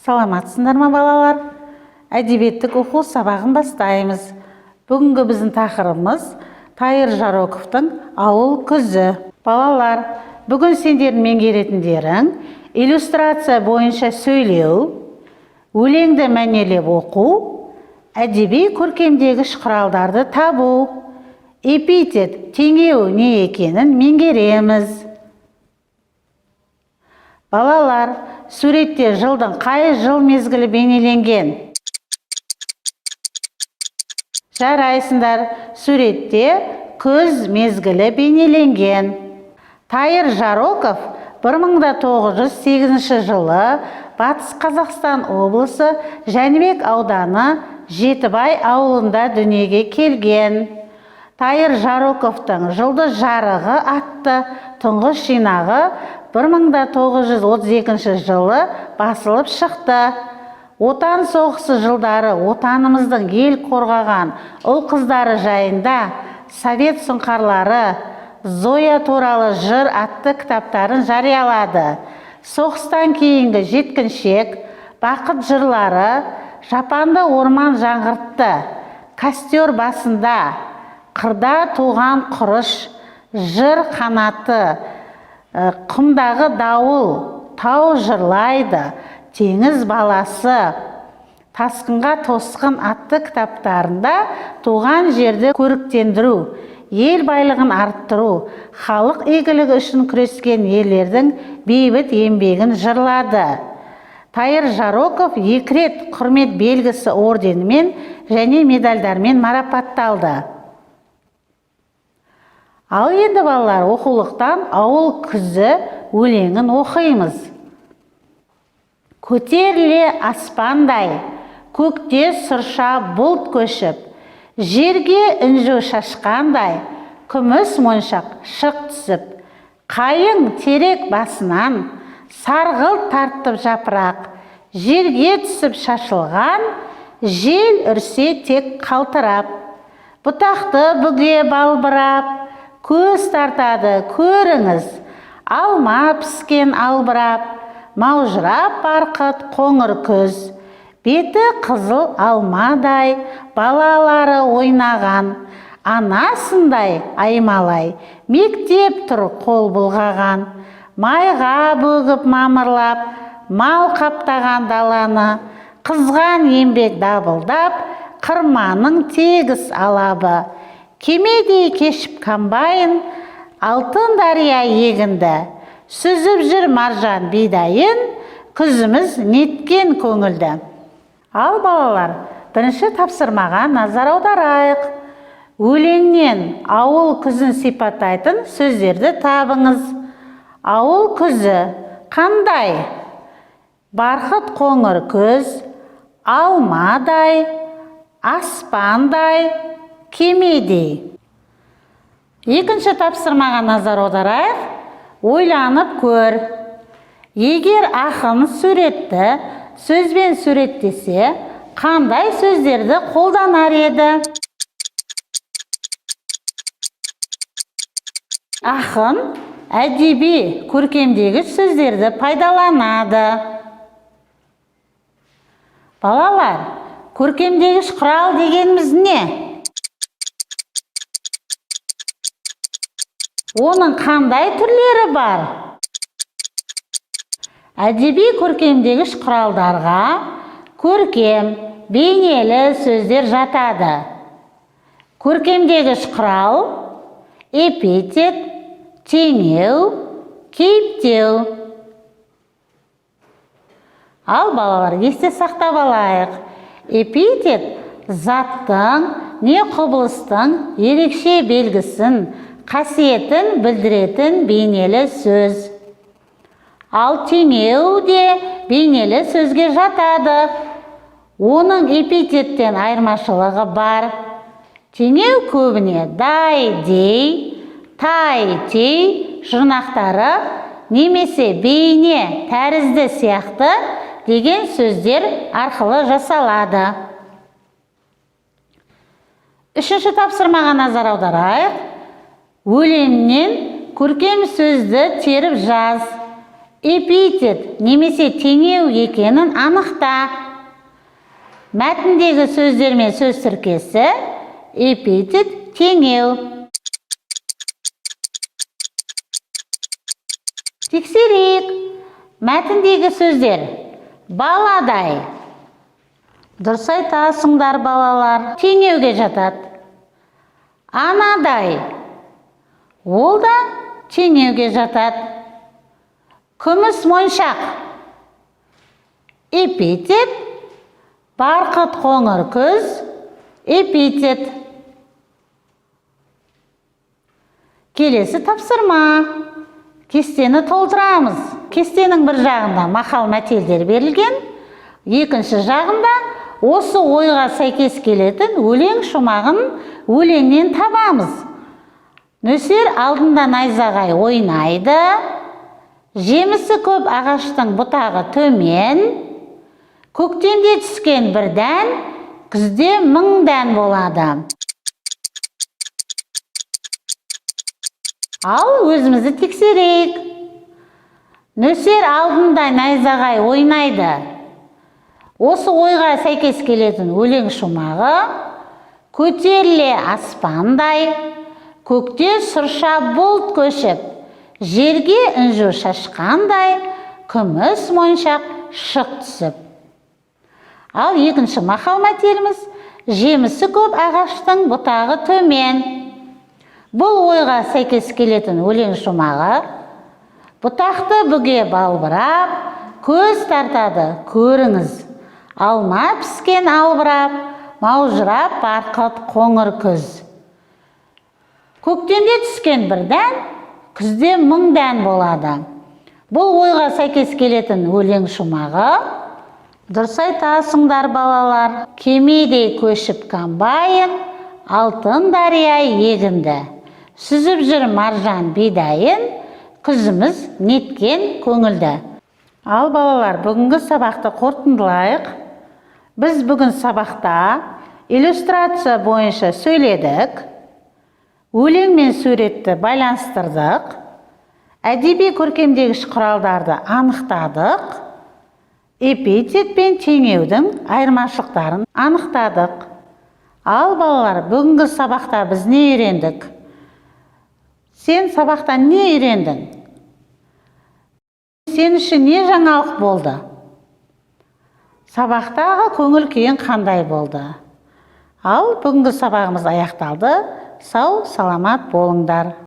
Саламатсыздар ма балалар? Әдебиеттік оқу сабағын бастаймыз. Бүгінгі біздің тақырыбымыз Тайыр Жароковтың «Ауыл күзі». Балалар, бүгін сендердің меңгеретіндерің иллюстрация бойынша сөйлеу, өлеңді мәнерлеп оқу, әдеби көркемдегіш құралдарды табу, эпитет, теңеу не екенін меңгереміз. Балалар, суретте жылдың қай жыл мезгілі бейнеленген? Жарайсыңдар, суретте күз мезгілі бейнеленген. Тайыр Жароков 1908 жылы Батыс Қазақстан облысы Жәнібек ауданы Жетібай ауылында дүниеге келген. Тайыр Жароковтың «Жылды жарығы» атты тұңғыш жинағы 1932 жылы басылып шықты. Отан соғысы жылдары отанымыздың ел қорғаған ұл қыздары жайында Совет сұңқарлары Зоя туралы жыр атты кітаптарын жариялады. Соғыстан кейінгі жеткіншек, бақыт жырлары, жапанды орман жаңғыртты, костер басында, қырда туған құрыш, жыр қанаты, құмдағы дауыл, тау жырлайды, теңіз баласы, тасқынға тосқын атты кітаптарында туған жерді көріктендіру, ел байлығын арттыру, халық игілігі үшін күрескен ерлердің бейбіт еңбегін жырлады. Тайыр Жароков 2 рет құрмет белгісі орденімен және медальдармен марапатталды. Ал енді балалар, оқулықтан «Ауыл күзі» өлеңін оқимыз. Көтеріле аспандай, көкте сұрша бұлт көшіп, жерге үнжу шашқандай, күміс моншақ шық түсіп, қайың терек басынан сарғылт тартып жапырақ, жерге түсіп шашылған, жел үрсе тек қалтырап, бұтақты бүге балбырап, көз тартады көріңіз, алма піскен албырап, маужырап барқыт қоңыр күз, беті қызыл алмадай, балалары ойнаған, анасындай аймалай, мектеп тұр қол бұлғаған, майға бөгіп мамырлап, мал қаптаған даланы, қызған еңбек дабылдап, қырманың тегіс алабы, кемедей кешіп комбайн, алтын дария егінді, сүзіп жүр маржан бидайын, күзіміз неткен көңілді. Ал балалар, бірінші тапсырмаға назар аударайық. Өлеңнен ауыл күзін сипаттайтын сөздерді табыңыз. Ауыл күзі қандай? Барқыт қоңыр күз, алмадай, аспандай, кемедей. Екінші тапсырмаға назар аударайық. Ойланып көр. Егер ақын суретті сөзбен суреттесе, қандай сөздерді қолданар еді? Ақын әдеби көркемдегіш сөздерді пайдаланады. Балалар, көркемдегіш құрал дегеніміз не? Оның қандай түрлері бар? Әдеби көркемдегіш құралдарға көркем, бейнелі сөздер жатады. Көркемдегіш құрал, эпитет, теңеу, кейіптеу. Ал балалар, есте сақтап алайық. Эпитет заттың не құбылыстың ерекше белгісін, қасиетін білдіретін бейнелі сөз. Ал теңеу де бейнелі сөзге жатады. Оның эпитеттен айырмашылығы бар. Теңеу көбіне дай, дей, тай, тей жұрнақтары немесе бейне, тәрізді сияқты деген сөздер арқылы жасалады. Үшінші тапсырмаға назар аударайық. Өлеңнен көркем сөзді теріп жаз. Эпитет немесе теңеу екенін анықта. Мәтіндегі сөздер мен сөз тіркесі эпитет теңеу. Тексерейік. Мәтіндегі сөздер баладай. Дұрыс айтасыңдар балалар. Теңеуге жатады. Анадай. Ол да теңеуге жатады. Күміс моншақ. Эпитет. Барқыт қоңыр күз. Эпитет. Келесі тапсырма. Кестені толтырамыз. Кестенің бір жағында мақал мәтелдер берілген, екінші жағында осы ойға сәйкес келетін өлең шумағын өлеңнен табамыз. Нөсер алдында найзағай ойнайды, жемісі көп ағаштың бұтағы төмен, көктемде түскен бір дән, күзде 1000 дән болады. Ал өзімізді тексерейік. Нөсер алдында найзағай ойнайды. Осы ойға сәйкес келетін өлең шумағы көтеріле аспандай, көкте сұрша бұлт көшіп, жерге інжу шашқандай, күміс моншақ шық түсіп. Ал екінші мақал мәтеліміз жемісі көп ағаштың бұтағы төмен. Бұл ойға сәйкес келетін өлең шумағы бұтақты бүге балбырап, көз тартады, көріңіз. Алма піскен албырап, маужырап барқыт қоңыр күз. Көктемде түскен бір дән, күзде 1000 дән болады. Бұл ойға сәйкес келетін өлең шумағы дұрыс айтасыңдар балалар. Кемедей көшіп комбайн, алтын дария егінді. Сүзіп жүр маржан бидайын, күзіміз неткен көңілді. Ал балалар, бүгінгі сабақты қорытындылайық. Біз бүгін сабақта иллюстрация бойынша сөйледік, өлең мен суретті байланыстырдық, әдеби көркемдегіш құралдарды анықтадық, эпитет пен теңеудің айырмашылықтарын анықтадық. Ал балалар, бүгінгі сабақта біз не үйрендік? Сен сабақта не үйрендің? Сен үшін не жаңалық болды? Сабақтағы көңіл күйің қандай болды? Ал бүгінгі сабағымыз аяқталды. Сау, саламат болыңдар.